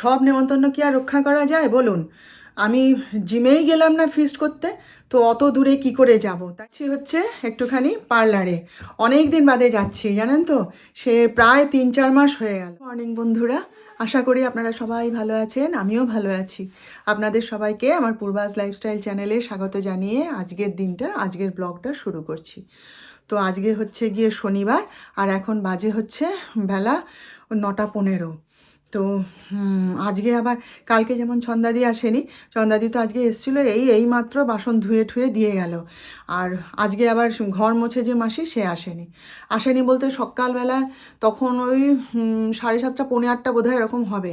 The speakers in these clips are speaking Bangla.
সব নেমন্তন্ন কি আর রক্ষা করা যায় বলুন? আমি জিমেই গেলাম না ফিস্ট করতে, তো অত দূরে কি করে যাব? তাই হচ্ছে একটুখানি পার্লারে। অনেক দিন বাদে যাচ্ছি জানেন তো, সে প্রায় 3-4 মাস হয়ে গেল। মর্নিং বন্ধুরা, আশা করি আপনারা সবাই ভালো আছেন, আমিও ভালো আছি। আপনাদের সবাইকে আমার পূর্বাস লাইফস্টাইল চ্যানেলে স্বাগত জানিয়ে আজকের ব্লগটা শুরু করছি। তো আজকে হচ্ছে গিয়ে শনিবার, আর এখন বাজে হচ্ছে বেলা 9টা 15। তো আজকে আবার কালকে যেমন ছন্দাদি আসেনি, ছন্দাদি তো আজকে এসেছিলো, এই মাত্র বাসন ধুয়ে ঠুয়ে দিয়ে গেল। আর আজকে আবার ঘর মুছে যে মাসি, সে আসেনি বলতে সকালবেলা তখন ওই 7:30 পৌনে 8টা বোধহয় এরকম হবে,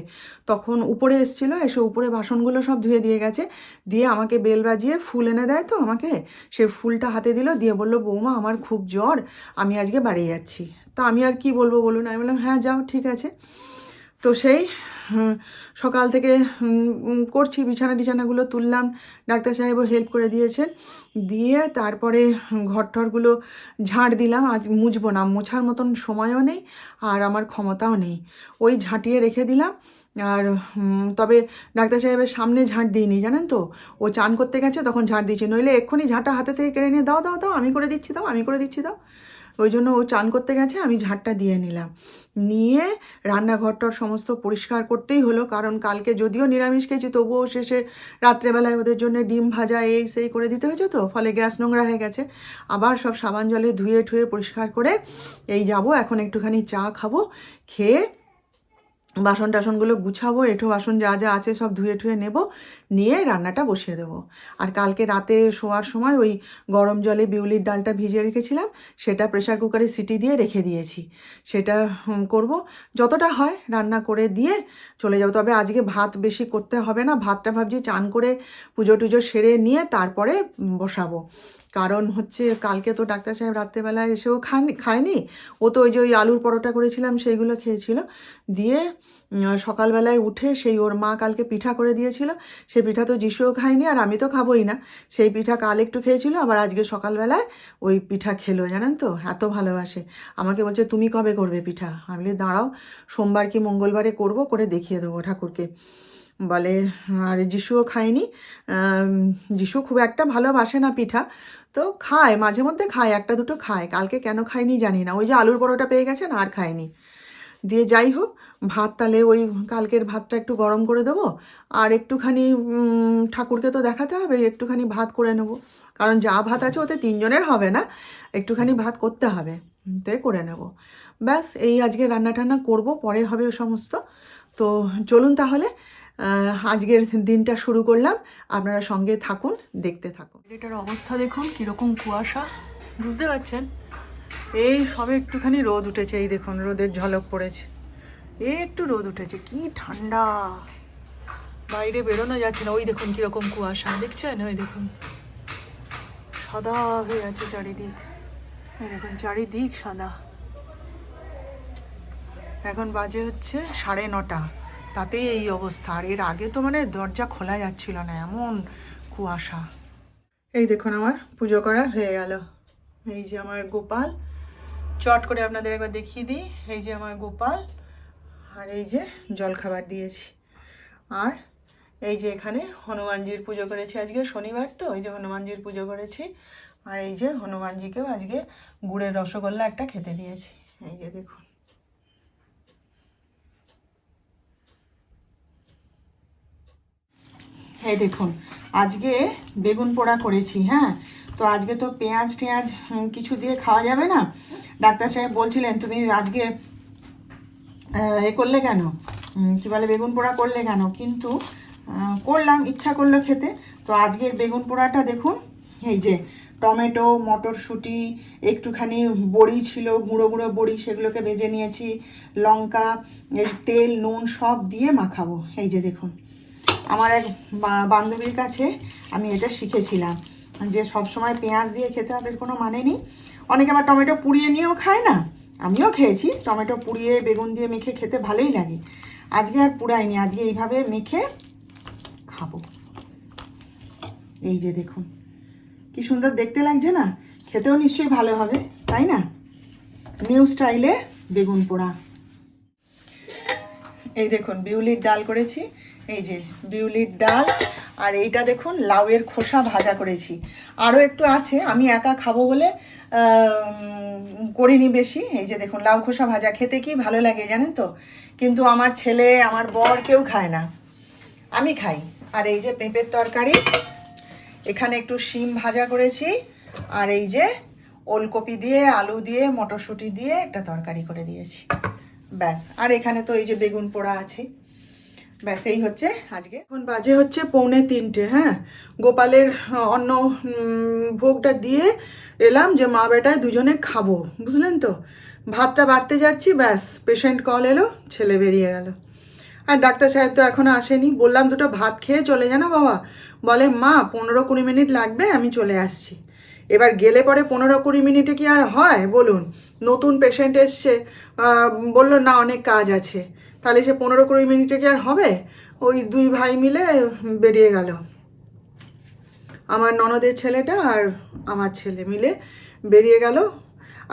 তখন উপরে এসেছিলো, এসে উপরে বাসনগুলো সব ধুয়ে দিয়ে গেছে। দিয়ে আমাকে বেল বাজিয়ে ফুল এনে দেয়, তো আমাকে সে ফুলটা হাতে দিল, দিয়ে বলল, বৌমা আমার খুব জ্বর, আমি আজকে বাড়ি যাচ্ছি। তো আমি আর কি বলবো বলুন, আমি বললাম হ্যাঁ যাও, ঠিক আছে। তো সেই সকাল থেকে করছি, বিছানাগুলো তুললাম, ডাক্তার সাহেবও হেল্প করে দিয়েছেন। দিয়ে তারপরে ঘরটরগুলো ঝাঁট দিলাম। আজ মুছবো না, মোছার মতন সময়ও নেই আর আমার ক্ষমতাও নেই, ওই ঝাঁটিয়ে রেখে দিলাম। আর তবে ডাক্তার সাহেবের সামনে ঝাঁট দিইনি জানেন তো, ও চান করতে গেছে তখন ঝাঁট দিয়েছি, নইলে এক্ষুনি ঝাঁটা হাতে থেকে কেড়ে নিয়ে দাও দাও দাও, আমি করে দিচ্ছি, দাও। ওই জন্য ও চান করতে গেছে, আমি ঝাঁটটা দিয়ে নিলাম। নিয়ে রান্নাঘরটার সমস্ত পরিষ্কার করতেই হলো, কারণ কালকে যদিও নিরামিষ খেয়েছি, তবুও শেষে রাত্রেবেলায় ওদের জন্য ডিম ভাজা এই সেই করে দিতে হয়েছে, তো ফলে গ্যাস নোংরা হয়ে গেছে। আবার সব সাবান জলে ধুয়ে ঠুয়ে পরিষ্কার করে এই যাব, এখন একটুখানি চা খাবো, খেয়ে বাসন টাসনগুলো গুছাবো, এঁঠো বাসন যা যা আছে সব ধুয়ে ঠুয়ে নেব, নিয়ে রান্নাটা বসিয়ে দেবো। আর কালকে রাতে শোয়ার সময় ওই গরম জলে বিউলির ডালটা ভিজিয়ে রেখেছিলাম, সেটা প্রেশার কুকারে সিটি দিয়ে রেখে দিয়েছি, সেটা করব। যতটা হয় রান্না করে দিয়ে চলে যাবো। তবে আজকে ভাত বেশি করতে হবে না, ভাতটা ভাবছি চান করে পুজো টুজো সেরে নিয়ে তারপরে বসাবো। কারণ হচ্ছে কালকে তো ডাক্তার সাহেব রাত্রেবেলায় এসেও খায়নি, ও তো ওই যে ওই আলুর পরোটা করেছিলাম সেইগুলো খেয়েছিল। দিয়ে সকালবেলায় উঠে সেই ওর মা কালকে পিঠা করে দিয়েছিল, সেই পিঠা তো যিশুও খায়নি আর আমি তো খাবোই না, সেই পিঠা কাল একটু খেয়েছিল, আবার আজকে সকালবেলায় ওই পিঠা খেলো জানেন তো, এত ভালোবাসে। আমাকে বলছে তুমি কবে করবে পিঠা? আমি বলি দাঁড়াও, সোমবার কি মঙ্গলবারে করব, করে দেখিয়ে দেবো ঠাকুরকে। বলে আর যিশুও খায়নি, যিশু খুব একটা ভালোবাসে না পিঠা, তো খায় মাঝে মধ্যে, খায় একটা দুটো খায়, কালকে কেন খায়নি জানি না, ওই যে আলুর পরোটা পেয়ে গেছে না, আর খায়নি। দিয়ে যাই হোক, ভাত তাহলে ওই কালকের ভাতটা একটু গরম করে দেবো, আর একটুখানি ঠাকুরকে তো দেখাতে হবে, একটুখানি ভাত করে নেব, কারণ যা ভাত আছে ওতে 3 জনের হবে না, একটুখানি ভাত করতে হবে, তাই করে নেব। ব্যাস এই আজকে রান্না টান্না করবো, পরে হবে ও সমস্ত। তো চলুন তাহলে আজকের দিনটা শুরু করলাম, আপনারা সঙ্গে থাকুন, দেখতে থাকুন। এটার অবস্থা দেখুন কীরকম কুয়াশা, বুঝতে পারছেন? এই সবে একটুখানি রোদ উঠেছে, এই দেখুন রোদের ঝলক পড়েছে, এই একটু রোদ উঠেছে, কি ঠান্ডা, বাইরে বেরোনো যাচ্ছে না। ওই দেখুন কীরকম কুয়াশা, দেখছেন? ওই দেখুন সাদা হয়ে আছে চারিদিক, এই দেখুন চারিদিক সাদা। এখন বাজে হচ্ছে 9:30, তাতেই এই অবস্থা। আর এর আগে তো মানে দরজা খোলা যাচ্ছিল না, এমন কুয়াশা। এই দেখুন আমার পুজো করা হয়ে গেল, এই যে আমার গোপাল, চট করে আপনাদের একবার দেখিয়ে দিই, এই যে আমার গোপাল, আর এই যে জলখাবার দিয়েছি, আর এই যে এখানে হনুমানজির পুজো করেছি, আজকে শনিবার তো ওই যে হনুমানজির পুজো করেছি, আর এই যে হনুমানজিকেও আজকে গুড়ের রসগোল্লা একটা খেতে দিয়েছি, এই যে দেখুন। এই দেখুন আজকে বেগুন পোড়া করেছি, হ্যাঁ। তো আজকে তো পেঁয়াজ টেঁয়াজ কিছু দিয়ে খাওয়া যাবে না, ডাক্তার সাহেব বলছিলেন তুমি আজকে এ করলে কেন, কী বলে বেগুন পোড়া করলে কেন, কিন্তু করলাম, ইচ্ছা করলো খেতে। তো আজকের বেগুন পোড়াটা দেখুন, এই যে টমেটো, মটরশুঁটি, একটুখানি বড়ি ছিল, গুঁড়ো গুঁড়ো বড়ি, সেগুলোকে ভেজে নিয়েছি, লঙ্কা, তেল, নুন সব দিয়ে মাখাবো। এই যে দেখুন, আমার এক বান্ধবীর কাছে আমি এটা শিখেছিলাম, যে সব সময় পেঁয়াজ দিয়ে খেতে হবে কোনো মানে নেই। অনেকে আবার টমেটো পুড়িয়ে নিয়েও খায় না, আমিও খেয়েছি, টমেটো পুড়িয়ে বেগুন দিয়ে মেখে খেতে ভালোই লাগে। আজকে আর পুড়াইনি, আজকে এইভাবে মেখে খাবো। এই যে দেখুন কি সুন্দর দেখতে লাগছে না, খেতেও নিশ্চয়ই ভালো হবে, তাই না? নিউ স্টাইলে বেগুন পোড়া। এই দেখুন বিউলির ডাল করেছি, এই যে বিউলির ডাল, আর এইটা দেখুন লাউয়ের খোসা ভাজা করেছি। আরও একটু আছে, আমি একা খাবো বলে করিনি বেশি। এই যে দেখুন লাউ খোসা ভাজা খেতে কি ভালো লাগে জানেন তো, কিন্তু আমার ছেলে আমার বর কেউ খায় না, আমি খাই। আর এই যে পেঁপের তরকারি, এখানে একটু শিম ভাজা করেছি, আর এই যে ওলকপি দিয়ে আলু দিয়ে মটরশুঁটি দিয়ে একটা তরকারি করে দিয়েছি, ব্যাস। আর এখানে তো এই যে বেগুন পোড়া আছে, ব্যাস এই হচ্ছে আজকে। এখন বাজে হচ্ছে 2:45। হ্যাঁ, গোপালের অন্ন ভোগটা দিয়ে এলাম যে মা বেটায় দুজনে খাবো, বুঝলেন তো। ভাতটা বাড়তে যাচ্ছি, ব্যাস পেশেন্ট কল এলো, ছেলে বেরিয়ে গেল। আর ডাক্তার সাহেব তো এখনও আসেনি, বললাম দুটো ভাত খেয়ে চলে জানো বাবা, বলে মা 15-20 মিনিট লাগবে, আমি চলে আসছি। এবার গেলে পরে 15-20 মিনিটে কি আর হয় বলুন, নতুন পেশেন্ট এসছে, বললো না অনেক কাজ আছে, তাহলে সে 15-20 মিনিটে কি আর হবে? ওই দুই ভাই মিলে বেরিয়ে গেল, আমার ননদের ছেলেটা আর আমার ছেলে মিলে বেরিয়ে গেল।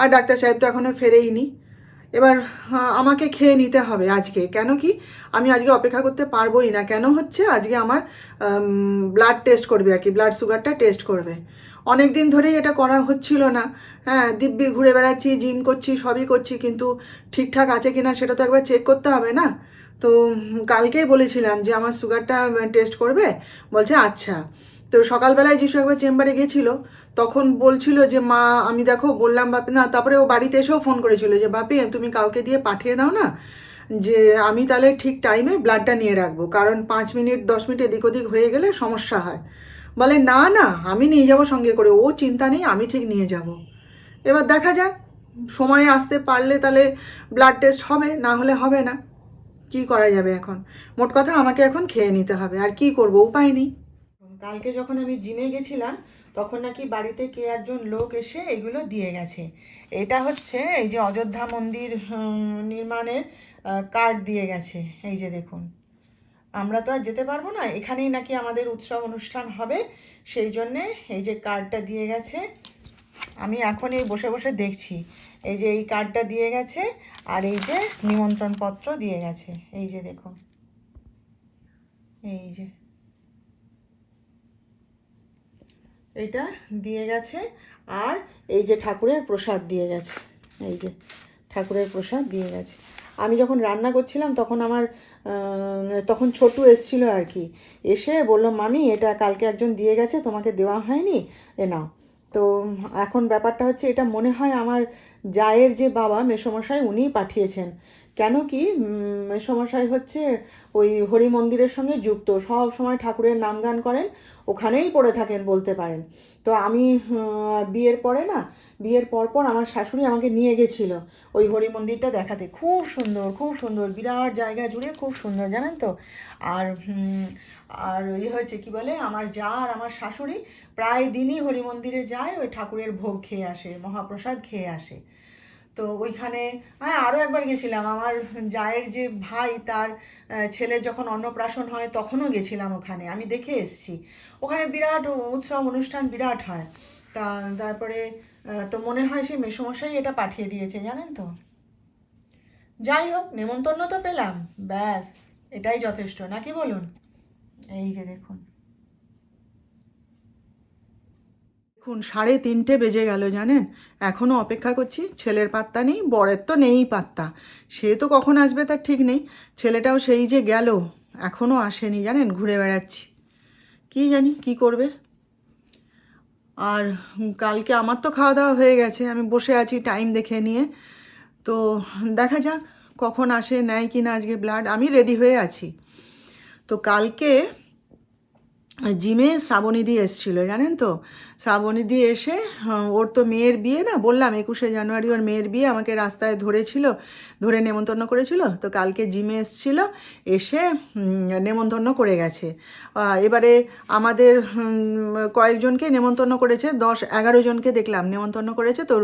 আর ডাক্তার সাহেব তো এখনও ফেরেইনি। এবার আমাকে খেয়ে নিতে হবে আজকে, কেন কি আমি আজকে অপেক্ষা করতে পারবোই না। কেন হচ্ছে আজকে আমার ব্লাড টেস্ট করবে আর কি, ব্লাড সুগারটা টেস্ট করবে। অনেক দিন ধরেই এটা করা হচ্ছিল না। হ্যাঁ, দিব্যি ঘুরে বেড়াচ্ছি, জিম করছি, সবই করছি, কিন্তু ঠিকঠাক আছে কিনা সেটা তো একবার চেক করতে হবে না। তো কালকেই বলেছিলাম যে আমার সুগারটা টেস্ট করবে, বলছে আচ্ছা। তো সকালবেলায় যিশু একবার চেম্বারে গেছিলো, তখন বলছিল যে মা আমি দেখো বললাম বাপি না, তারপরে ও বাড়িতে এসেও ফোন করেছিল যে বাপি তুমি কাউকে দিয়ে পাঠিয়ে দাও না, যে আমি তাহলে ঠিক টাইমে ব্লাডটা নিয়ে রাখবো, কারণ 5 মিনিট 10 মিনিট এদিক ওদিক হয়ে গেলে সমস্যা হয়। বলে না না আমি নিয়ে যাব সঙ্গে করে, ও চিন্তা নেই আমি ঠিক নিয়ে যাব। এবার দেখা যাক, সময়ে আসতে পারলে তাহলে ব্লাড টেস্ট হবে, না হলে হবে না। কি করা যাবে এখন, মোট কথা আমাকে এখন খেয়ে নিতে হবে, আর কি করব, উপায় নেই। কালকে যখন আমি জিমে গেছিলাম তখন নাকি বাড়িতে কে একজন লোক এসে এগুলো দিয়ে গেছে। এটা হচ্ছে এই যে অযোধ্যা মন্দির নির্মাণের কার্ড দিয়ে গেছে, এই যে দেখুন। আমরা তো আর যেতে পারবো না, এখানেই নাকি আমাদের উৎসব অনুষ্ঠান হবে, সেই জন্যে এই যে কার্ডটা দিয়ে গেছে। আমি এখন এই বসে বসে দেখছি, এই যে এই কার্ডটা দিয়ে গেছে, আর এই যে নিমন্ত্রণপত্র দিয়ে গেছে, এই যে দেখুন, এই যে এটা দিয়ে গেছে, আর এই যে ঠাকুরের প্রসাদ দিয়ে গেছে, এই যে ঠাকুরের প্রসাদ দিয়ে গেছে। আমি যখন রান্না করছিলাম তখন আমার তখন ছোটু এসেছিল আর কি, এসে বললো মামি এটা কালকে একজন দিয়ে গেছে, তোমাকে দেওয়া হয়নি, এ নাও। তো এখন ব্যাপারটা হচ্ছে এটা মনে হয় আমার জায়ের যে বাবা মেসোমশাই উনিই পাঠিয়েছেন। কেন কি মেসোমশাই হচ্ছে ওই হরি মন্দিরের সঙ্গে যুক্ত, সব সময় ঠাকুরের নাম গান করেন, ওখানেই পড়ে থাকেন বলতে পারেন। তো আমি বিয়ের পরে না, বিয়ের পর আমার শাশুড়ি আমাকে নিয়ে গেছিল ওই হরি মন্দিরটা দেখাতে, খুব সুন্দর খুব সুন্দর, বিরাট জায়গা জুড়ে খুব সুন্দর জানেন তো। আর আর ওই হয়েছে কি বলে, আমার যা আর আমার শাশুড়ি প্রায় দিনই হরি মন্দিরে যায়, ওই ঠাকুরের ভোগ খেয়ে আসে, মহাপ্রসাদ খেয়ে আসে। তো ওইখানে হ্যাঁ আরও একবার গেছিলাম, আমার জায়ের যে ভাই তার ছেলে যখন অন্নপ্রাশন হয় তখনও গেছিলাম ওখানে, আমি দেখে এসেছি। ওখানে বিরাট উৎসব অনুষ্ঠান বিরাট হয়। তারপরে তো মনে হয় সেই মেসোমশাই এটা পাঠিয়ে দিয়েছে জানেন তো। যাই হোক, নেমন্তন্ন তো পেলাম, ব্যাস এটাই যথেষ্ট, নাকি বলুন। এই যে দেখুন, দেখুন 3:30 বেজে গেল জানেন, এখনও অপেক্ষা করছি, ছেলের পাত্তা নেই, বরের তো নেই পাত্তা, সে তো কখন আসবে তার ঠিক নেই। ছেলেটাও সেই যে গেল, এখনও আসেনি জানেন, ঘুরে বেড়াচ্ছি, কি জানি কি করবে। আর কালকে আমার তো খাওয়া দাওয়া হয়ে গেছে, আমি বসে আছি টাইম দেখে নিয়ে। তো দেখা যাক কখন আসে, নেয় কি না আজকে ব্লাড, আমি রেডি হয়ে আছি। তো কালকে জিমে শ্রাবণীদি এসেছিলো জানেন তো, শ্রাবণীদি এসে ওর তো মেয়ের বিয়ে না, বললাম 21শে জানুয়ারি ওর মেয়ের বিয়ে, আমাকে রাস্তায় ধরেছিল, ধরে নেমন্তন্ন করেছিল। তো কালকে জিমে এসেছিলো, এসে নেমন্তন্ন করে গেছে। এবারে আমাদের কয়েকজনকে নেমন্তন্ন করেছে, 10-11 জনকে দেখলাম নেমন্তন্ন করেছে। তো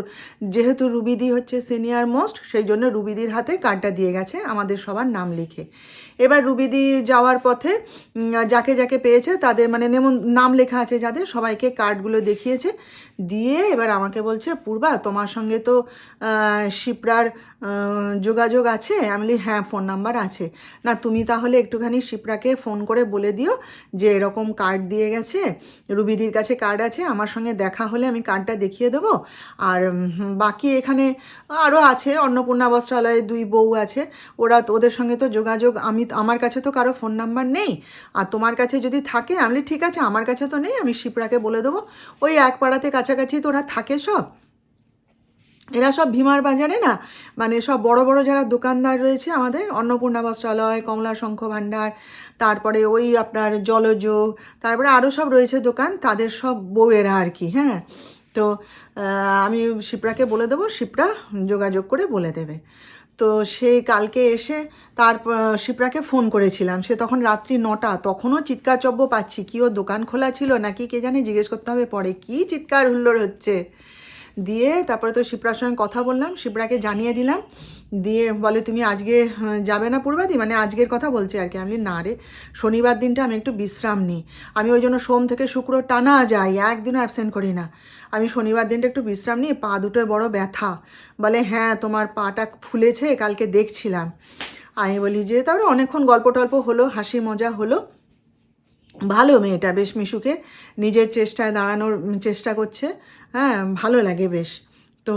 যেহেতু রুবিদি হচ্ছে সিনিয়র মোস্ট, সেই জন্য রুবিদির হাতে কার্ডটা দিয়ে গেছে আমাদের সবার নাম লিখে। এবার রুবিদি যাওয়ার পথে যাকে যাকে পেয়েছে তাদের মানে নাম লেখা আছে যাদের, সবাইকে কার্ডগুলো দেখিয়েছে, দিয়ে এবার আমাকে বলছে পূর্বা তোমার সঙ্গে তো শিপ্রার যোগাযোগ আছে? আমি বলি হ্যাঁ ফোন নাম্বার আছে। না তুমি তাহলে একটুখানি শিপ্রাকে ফোন করে বলে দিও যে এরকম কার্ড দিয়ে গেছে, রুবিদির কাছে কার্ড আছে, আমার সঙ্গে দেখা হলে আমি কার্ডটা দেখিয়ে দেবো। আর বাকি এখানে আরও আছে, অন্নপূর্ণা বস্ত্রালয়ে 2 বউ আছে, ওদের সঙ্গে তো যোগাযোগ, আমার কাছে তো কারো ফোন নাম্বার নেই, আর তোমার কাছে যদি থাকে আমি বলি ঠিক আছে, আমার কাছে তো নেই, আমি শিপ্রাকে বলে দেবো। ওই এক পাড়াতে কাছাকাছি তো ওরা থাকে সব, এরা সব ভীমার বাজারে না, মানে সব বড় বড় যারা দোকানদার রয়েছে আমাদের, অন্নপূর্ণা বস্ত্রালয়, কমলা শঙ্খ ভাণ্ডার, তারপরে ওই আপনার জলযোগ, তারপরে আরও সব রয়েছে দোকান, তাদের সব বউয়েরা আর কি। হ্যাঁ, তো আমি শিপ্রাকে বলে দেবো, শিপ্রা যোগাযোগ করে বলে দেবে। তো সেই কালকে এসে শিপ্রাকে ফোন করেছিলাম, সে তখন রাত্রি 9টা, তখনও চিৎকার চব্য পাচ্ছি, কি ও দোকান খোলা ছিল নাকি কে জানে, জিজ্ঞেস করতে হবে পরে, কি চিৎকার হুল্লোড় হচ্ছে। দিয়ে তারপরে তো শিপ্রার সঙ্গে কথা বললাম, শিপ্রাকে জানিয়ে দিলাম, দিয়ে বলে তুমি আজকে যাবে না পূর্বাদি, মানে আজকের কথা বলছে আর কি। আমি না রে, শনিবার দিনটা আমি একটু বিশ্রাম নিই, আমি ওই জন্য সোম থেকে শুক্র টানা যাই, একদিনও অ্যাবসেন্ট করি না, আমি শনিবার দিনটা একটু বিশ্রাম নিই, পা দুটোয় বড় ব্যথা। বলে হ্যাঁ তোমার পাটা ফুলেছে, কালকে দেখছিলাম। আমি বলি যে, তারপরে অনেকক্ষণ গল্প টল্প হলো, হাসি মজা হলো। ভালো মেয়েটা, বেশ মিশুকে, নিজের চেষ্টায় দাঁড়ানোর চেষ্টা করছে। হ্যাঁ, ভালো লাগে বেশ। তো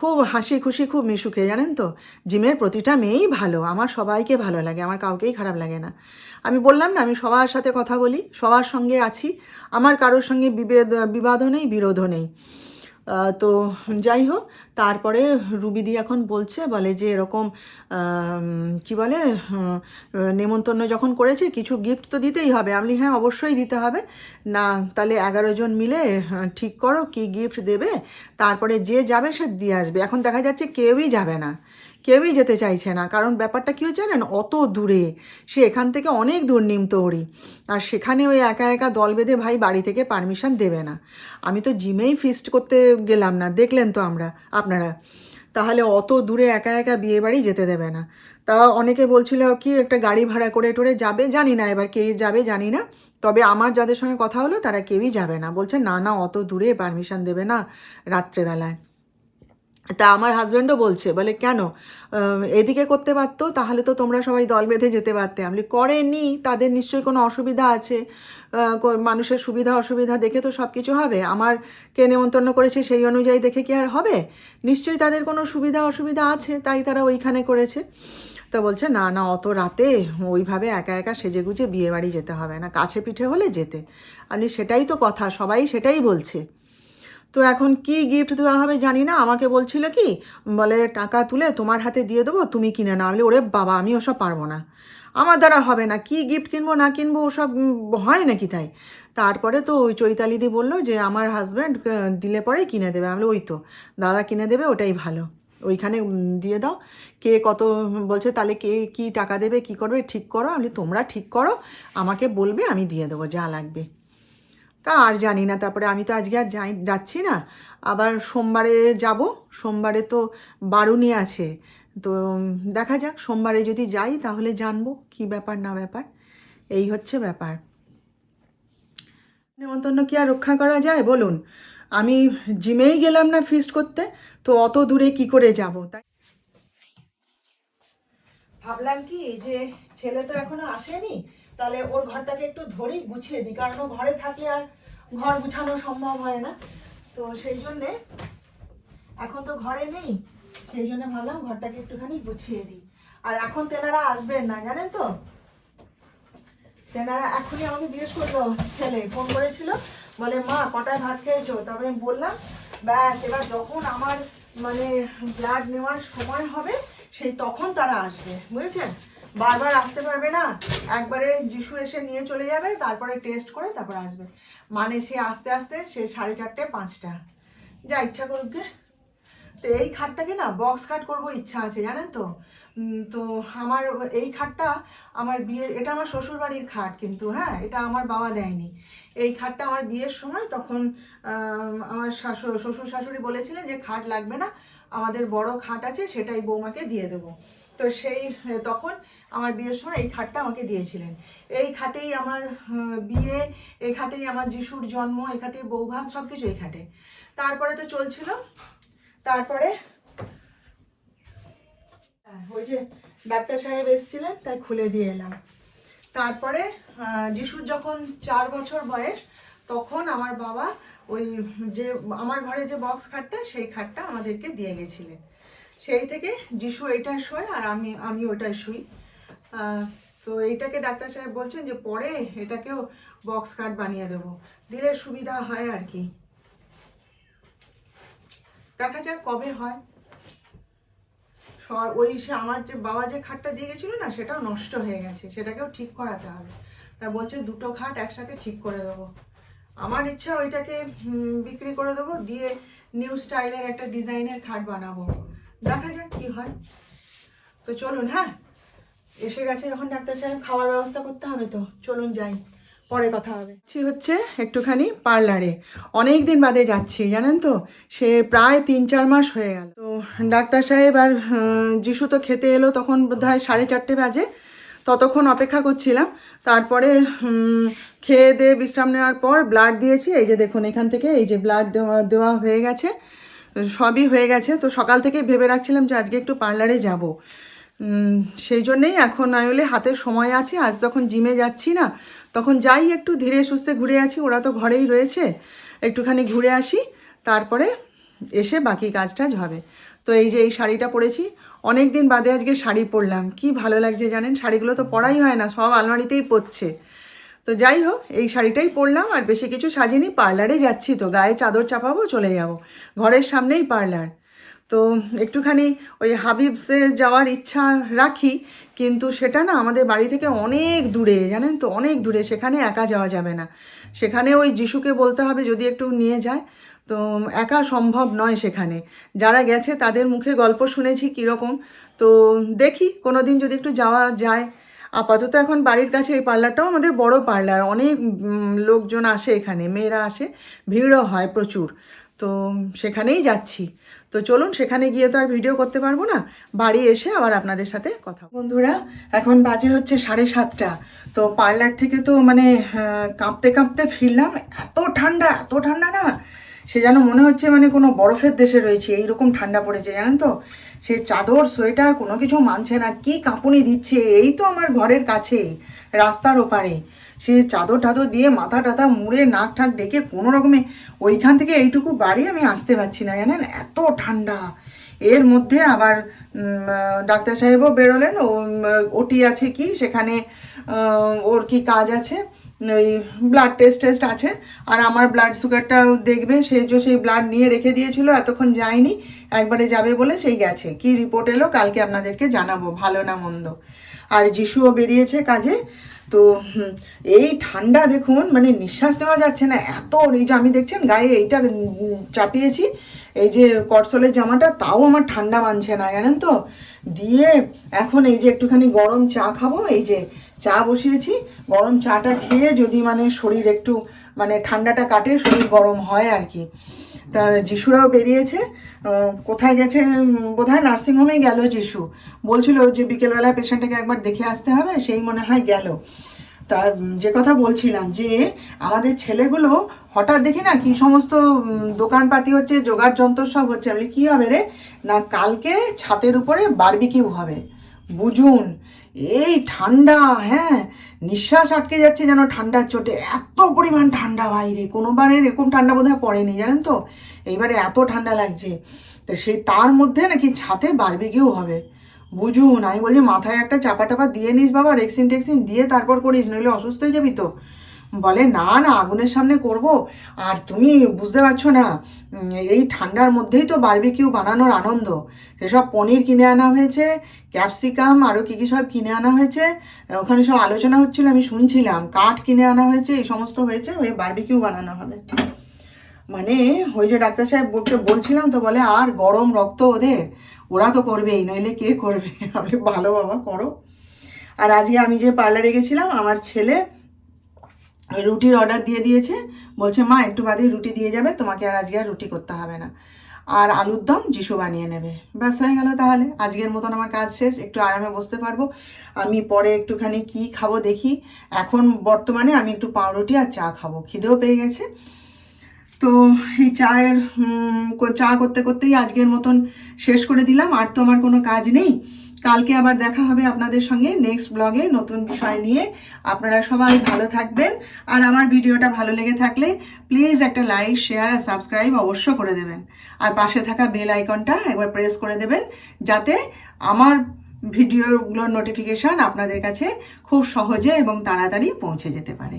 খুব হাসি খুশি খুব মিশুকে, জানেন তো, জিমের প্রতিটা মেয়েই ভালো, আমার সবাইকে ভালো লাগে, আমার কাউকেই খারাপ লাগে না। আমি বললাম না, আমি সবার সাথে কথা বলি, সবার সঙ্গে আছি, আমার কারোর সঙ্গে বিবাদও নেই, বিরোধও নেই। তো যাই হোক, তারপরে রুবিদি এখন বলে যে এরকম কি বলে, নেমন্তন্ন যখন করেছে কিছু গিফট তো দিতেই হবে। আমি বলি হ্যাঁ অবশ্যই দিতে হবে। না তাহলে 11 জন মিলে ঠিক করো কি গিফট দেবে, তারপরে যে যাবে সে দিয়ে আসবে। এখন দেখা যাচ্ছে কেউই যাবে না, কেউই যেতে চাইছে না, কারণ ব্যাপারটা কী হচ্ছে জানেন, অত দূরে, সে এখান থেকে অনেক দূর নিমতৌড়ি, আর সেখানে ওই একা একা দল বেঁধে ভাই বাড়ি থেকে পারমিশন দেবে না। আমি তো জিমেই ফিস্ট করতে গেলাম না, দেখলেন তো আপনারা, তাহলে অত দূরে একা একা বিয়ে বাড়ি যেতে দেবে না। তা অনেকে বলছিল কি একটা গাড়ি ভাড়া করে টোরে যাবে, জানি না এবার কে যাবে জানি না, তবে আমার যাদের সঙ্গে কথা হলো তারা কেউই যাবে না, বলছে না না অত দূরে পারমিশন দেবে না রাত্রেবেলায়। তা আমার হাজব্যান্ডও বলে কেন, এদিকে করতে পারতো, তাহলে তো তোমরা সবাই দল বেঁধে যেতে পারতে। আমি করেনি, তাদের নিশ্চয়ই কোনো অসুবিধা আছে, মানুষের সুবিধা অসুবিধা দেখে তো সব কিছু হবে, আমার কে নেমন্তন্ন করেছে সেই অনুযায়ী দেখে কি আর হবে, নিশ্চয়ই তাদের কোনো সুবিধা অসুবিধা আছে, তাই তারা ওইখানে করেছে। তো বলছে না না অত রাতে ওইভাবে একা একা সেজেগুজে বিয়ে বাড়ি যেতে হবে না, কাছে পিঠে হলে যেতে। আমি সেটাই তো কথা, সবাই সেটাই বলছে। তো এখন কি গিফট দেওয়া হবে জানি না, আমাকে বলছিল কি বলে টাকা তুলে তোমার হাতে দিয়ে দেবো, তুমি কিনে নাও। আমি ওরে বাবা, আমি ওসব পারবো না, আমার দ্বারা হবে না, কি গিফট কিনবো না কিনবো ওসব হয় নাকি তাই। তারপরে তো ওই চৈতালিদি বললো যে আমার হাজব্যান্ড দিলে পরে কিনে দেবে। আমি ওই তো দাদা কিনে দেবে, ওটাই ভালো, ওইখানে দিয়ে দাও। কে কত বলছে, তাহলে কে কি টাকা দেবে কি করবে ঠিক করো। আমি তোমরা ঠিক করো, আমাকে বলবে, আমি দিয়ে দেবো যা লাগবে। তা আর জানি না, তারপরে আমি তো আজকে আর যাচ্ছি না, আবার সোমবারে যাব, সোমবারে তো বারুনি আছে, তো দেখা যাক সোমবারে যদি যাই তাহলে জানবো কি ব্যাপার না ব্যাপার, এই হচ্ছে ব্যাপার। নেমন্তন্ন কি আর রক্ষা করা যায় বলুন, আমি জিমেই গেলাম না ফিস্ট করতে, তো অত দূরে কি করে যাব। তাই ভাবলাম কি যে ছেলে তো এখনো আসেনি, তাহলে ওর ঘরটাকে একটু ধরি গুছিয়ে দিই, কারণ ও ঘরে থাকলে আর ঘর গুছানো সম্ভব হয় না। তো সেই জন্যে এখন তো ঘরে নেই, সেই জন্য ভাবলাম ঘরটাকে একটুখানি গুছিয়ে দিই। আর এখন তেনারা আসবেন না জানেন তো, তেনারা এখনই আমাকে জিজ্ঞেস করলো, ছেলে ফোন করেছিল, বলে মা কটায় ভাত খেয়েছো, তারপরে আমি বললাম ব্যাস, এবার যখন আমার মানে ব্লাড নেওয়ার সময় হবে সেই তখন তারা আসবে, বুঝেছেন, বারবার আসতে পারবে না, একবারে যিশু এসে নিয়ে চলে যাবে, তারপরে টেস্ট করে তারপর আসবে, মানে সে আস্তে আস্তে সে 4:30 5টা, যা ইচ্ছা করুক গে। তো এই খাটটাকে না বক্স খাট করবো ইচ্ছা আছে জানেন তো। তো আমার এই খাটটা আমার বিয়ে, এটা আমার শ্বশুর বাড়ির খাট কিন্তু, হ্যাঁ এটা আমার বাবা দেয়নি। এই খাটটা আমার বিয়ের সময় তখন আমার শ্বশুর শাশুড়ি বলেছিলেন যে খাট লাগবে না, আমাদের বড় খাট আছে সেটাই বৌমাকে দিয়ে দেবো। তো সেই তখন আমার বিয়ের সময় এই খাটটা আমাকে দিয়েছিলেন। এই খাটেই আমার বিয়ে, এই খাটেই আমার যিশুর জন্ম, এই খাটেই বৌভাত, সব কিছু এই খাটে। তারপরে তো চলছিল, তারপরে ওই যে ডাক্তার সাহেব এসেছিলেন তাই খুলে দিয়ে এলাম। তারপরে যিশুর যখন 4 বছর বয়স তখন আমার বাবা ওই যে আমার ঘরে যে বক্স খাটটা সেই খাটটা আমাদেরকে দিয়ে গেছিলেন। সেই থেকে যিশু এইটা শোয় আর আমি ওইটাই শুই। তো এইটাকে ডাক্তার সাহেব বলছেন যে পরে এটাকেও বক্স খাট বানিয়ে দেবো, দিলে সুবিধা হয় আর কি। দেখা যাক কবে হয়। ওই সে আমার যে বাবা যে খাটটা দিয়ে গেছিল না, সেটাও নষ্ট হয়ে গেছে, সেটাকেও ঠিক করাতে হবে। তা বলছে দুটো খাট একসাথে ঠিক করে দেবো। আমার ইচ্ছা ওইটাকে বিক্রি করে দেবো, দিয়ে নিউ স্টাইলের একটা ডিজাইনের খাট বানাবো। দেখা যাক কি হয়। তো চলুন, হ্যাঁ এসে গেছে যখন ডাক্তার সাহেব, খাওয়ার ব্যবস্থা করতে হবে, তো চলুন যাই, পরে কথা হবে। হচ্ছে একটুখানি পার্লারে, অনেক দিন বাদে যাচ্ছি জানেন তো, সে প্রায় 3-4 মাস হয়ে গেল। তো ডাক্তার সাহেব আর যিশু তো খেতে এলো, তখন বোধহয় 4:30 বাজে। ততক্ষণ অপেক্ষা করছিলাম। তারপরে খেয়ে দিয়ে বিশ্রাম নেওয়ার পর ব্লাড দিয়েছি। এই যে দেখুন, এখান থেকে এই যে ব্লাড দেওয়া হয়ে গেছে, সবই হয়ে গেছে। তো সকাল থেকেই ভেবে রাখছিলাম যে আজকে একটু পার্লারে যাব। সেই জন্যেই এখন আমি বলে হাতে সময় আছে, আজ যখন জিমে যাচ্ছি না, তখন যাই একটু ধীরে সুস্থে ঘুরে আছি, ওরা তো ঘরেই রয়েছে, একটুখানি ঘুরে আসি, তারপরে এসে বাকি কাজ টাজ হবে। তো এই যে এই শাড়িটা পরেছি, অনেক দিন বাদে আজকে শাড়ি পরলাম, কি ভালো লাগছে জানেন। শাড়িগুলো তো পরাই হয় না, সব আলমারিতেই পড়ছে। তো যাই হোক, এই শাড়িটাই পরলাম, আর বেশি কিছু সাজিনি। পার্লারে যাচ্ছি তো, গায়ে চাদর চাপাবো, চলে যাব, ঘরের সামনেই পার্লার। তো একটুখানি ওই হাবিবসে যাওয়ার ইচ্ছা রাখি, কিন্তু সেটা না আমাদের বাড়ি থেকে অনেক দূরে জানেন তো, অনেক দূরে, সেখানে একা যাওয়া যাবে না। সেখানে ওই যিশুকে বলতে হবে যদি একটু নিয়ে যায়, তো একা সম্ভব নয়। সেখানে যারা গেছে তাদের মুখে গল্প শুনেছি কীরকম, তো দেখি কোনো দিন যদি একটু যাওয়া যায়। আপাতত এখন বাড়ির কাছে এই পার্লারটাও আমাদের বড় পার্লার, অনেক লোকজন আসে, এখানে মেয়েরা আসে, ভিড়ও হয় প্রচুর। তো সেখানেই যাচ্ছি। তো চলুন, সেখানে গিয়ে তো আর ভিডিও করতে পারবো না, বাড়ি এসে আবার আপনাদের সাথে কথা। বন্ধুরা, এখন বাজে হচ্ছে 7:30। তো পার্লার থেকে তো মানে কাঁপতে কাঁপতে ফিরলাম। এত ঠান্ডা, এত ঠান্ডা না, সে যেন মনে হচ্ছে মানে কোনো বরফের দেশে রয়েছে, এইরকম ঠান্ডা পড়েছে জানেন তো। সে চাদর সোয়েটার কোনো কিছু মানছে না, কি কাঁপুনি দিচ্ছে। এই তো আমার ঘরের কাছেই, রাস্তার ওপারে, সে চাদর টাদর দিয়ে মাথা টাথা মুড়ে নাক ঠাক ডেকে কোনো রকমে ওইখান থেকে এইটুকু বাড়ি আমি আসতে পারছি না জানেন, এত ঠান্ডা। এর মধ্যে আবার ডাক্তার সাহেবও বেরোলেন, ওটি আছে কি সেখানে, ওর কি কাজ আছে, ওই ব্লাড টেস্ট আছে, আর আমার ব্লাড সুগারটাও দেখবে। সেই ব্লাড নিয়ে রেখে দিয়েছিল, এতক্ষণ যায়নি, একবারে যাবে বলে সেই গেছে। কি রিপোর্ট এলো কালকে আপনাদেরকে জানাবো, ভালো না মন্দ। আর যিশুও বেরিয়েছে কাজে। তো এই ঠান্ডা দেখুন, মানে নিঃশ্বাস নেওয়া যাচ্ছে না এত। এই যে আমি দেখছেন গায়ে এইটা চাপিয়েছি, এই যে কটসলের জামাটা, তাও আমার ঠান্ডা মানছে না জানেন তো। দিয়ে এখন এই যে একটুখানি গরম চা খাবো, এই যে চা বসিয়েছি, গরম চাটা খেয়ে যদি মানে শরীর একটু মানে ঠান্ডাটা কাটে, শরীর গরম হয় আর কি। তা যিশুরাও বেরিয়েছে, কোথায় গেছে বোধহয় নার্সিংহোমেই গেল যিশু। বলছিল যে বিকেলবেলায় পেশেন্টটাকে একবার দেখে আসতে হবে, সেই মনে হয় গেল। তা যে কথা বলছিলাম, যে আমাদের ছেলেগুলো হঠাৎ দেখি না কি সমস্ত দোকানপাতি হচ্ছে, জোগাড় যন্ত্র সব হচ্ছে। আমি কী হবে রে, না কালকে ছাতের উপরে বারবিকিউ হবে, বুঝুন। এই ঠান্ডা, হ্যাঁ নিঃশ্বাস আটকে যাচ্ছে যেন ঠান্ডার চোটে, এত পরিমাণ ঠান্ডা বাইরে। কোনোবার এরকম ঠান্ডা বোধহয় পড়েনি জানেন তো, এইবারে এত ঠান্ডা লাগছে। তো সেই তার মধ্যে নাকি ছাতে বারবিকিউ হবে, বুঝুন। আমি বলি মাথায় একটা চাপা টাপা দিয়ে নিস বাবা, রেক্সিন টেক্সিন দিয়ে তারপর করিস, নইলে অসুস্থ হয়ে যাবি তো। বলে না না, আগুনের সামনে করব। আর তুমি বুঝতে পারছো না, এই ঠান্ডার মধ্যেই তো বারবিকিউ বানানোর আনন্দ। সেসব পনির কিনে আনা হয়েছে, ক্যাপসিকাম আরও কী কী সব কিনে আনা হয়েছে, ওখানে সব আলোচনা হচ্ছিল, আমি শুনছিলাম। কাঠ কিনে আনা হয়েছে, এই সমস্ত হয়েছে, ওই বারবিকিউ বানানো হবে। মানে ওই যে ডাক্তার সাহেব বলছিলাম তো, বলে আর গরম রক্ত ওদের, ওরা তো করবেই, নইলে কে করবে। আমি ভালো বাবা করো। আর আজকে আমি যে পার্লারে গেছিলাম, আমার ছেলে রুটির অর্ডার দিয়ে দিয়েছে, বলছে মা একটু বাদেই রুটি দিয়ে যাবে, তোমাকে আর আজকে আর রুটি করতে হবে না, আর আলুর দম যিশু বানিয়ে নেবে, ব্যাস হয়ে গেল। তাহলে আজকের মতন আমার কাজ শেষ, একটু আরামে বসতে পারবো। আমি পরে একটুখানি কি খাবো দেখি। এখন বর্তমানে আমি একটু পাউরুটি আর চা খাবো, খিদেও পেয়ে গেছে। তো এই চা করতে করতেই আজকের মতন শেষ করে দিলাম। আর তো আমার কোনো কাজ নেই, কালকে আবার দেখা হবে আপনাদের সঙ্গে নেক্সট ব্লগে নতুন বিষয় নিয়ে। আপনারা সবাই ভালো থাকবেন, আর আমার ভিডিওটা ভালো লেগে থাকলে প্লিজ একটা লাইক, শেয়ার আর সাবস্ক্রাইব অবশ্য করে দেবেন। আর পাশে থাকা বেল আইকনটা একবার প্রেস করে দেবেন, যাতে আমার ভিডিওগুলোর নোটিফিকেশান আপনাদের কাছে খুব সহজে এবং তাড়াতাড়ি পৌঁছে যেতে পারে।